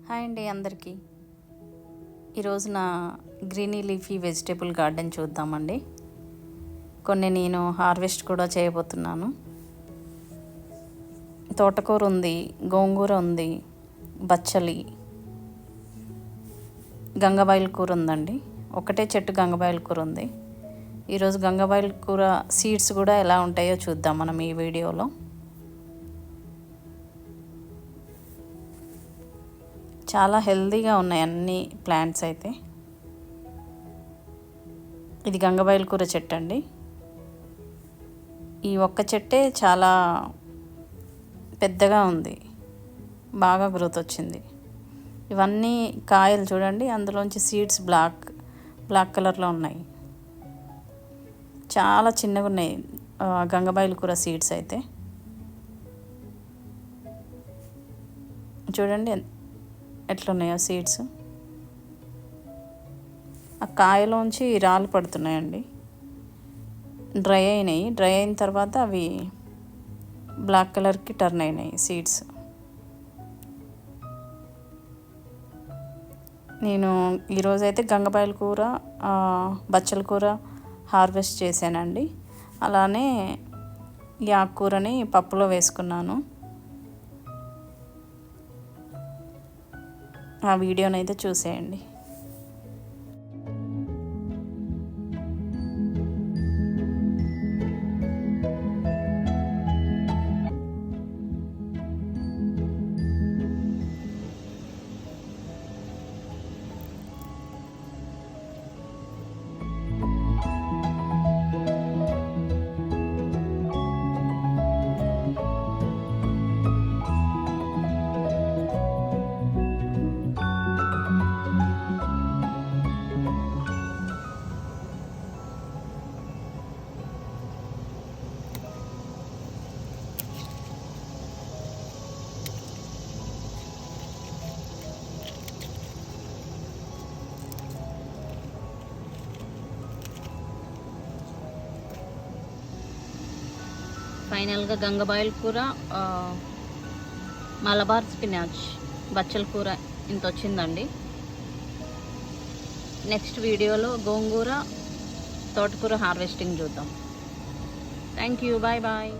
Hi అండి అందరికీ. ఈరోజు నా గ్రీనీ లీఫీ వెజిటేబుల్ గార్డెన్ చూద్దామండి. కొన్ని నేను హార్వెస్ట్ కూడా చేయబోతున్నాను. తోటకూర ఉంది, గోంగూర ఉంది, బచ్చలి, గంగబాయిల కూర ఉందండి. ఒకటే చెట్టు గంగబాయిల కూర ఉంది. ఈరోజు గంగబాయిల కూర సీడ్స్ కూడా ఎలా ఉంటాయో చూద్దాం మనం ఈ వీడియోలో. చాలా హెల్తీగా ఉన్నాయి అన్ని ప్లాంట్స్ అయితే. ఇది గంగబాయిల కూర చెట్టు అండి. ఈ ఒక్క చెట్టే చాలా పెద్దగా ఉంది, బాగా గ్రోత్ వచ్చింది. ఇవన్నీ కాయలు చూడండి, అందులోంచి సీడ్స్ బ్లాక్ కలర్లో ఉన్నాయి. చాలా చిన్నగా ఉన్నాయి గంగబాయిల కూర సీడ్స్ అయితే. చూడండి ఎట్లున్నాయో సీడ్స్. ఆ కాయలోంచి రాళ్ళు పడుతున్నాయండి. డ్రై అయిన తర్వాత అవి బ్లాక్ కలర్కి టర్న్ అయినాయి సీడ్స్. నేను ఈరోజైతే గంగబాయిల కూర, బచ్చల కూర హార్వెస్ట్ చేశానండి. అలానే ఈ ఆకుకూరని పప్పులో వేసుకున్నాను. ఆ వీడియోని అయితే చూసేయండి. ఫైనల్గా గంగబాయిల కూర, మలబార్ స్పినాచ్, బచ్చల కూర ఇంత వచ్చిందండి. నెక్స్ట్ వీడియోలో గోంగూర, తోటకూర హార్వెస్టింగ్ చూద్దాం. Thank you, bye bye.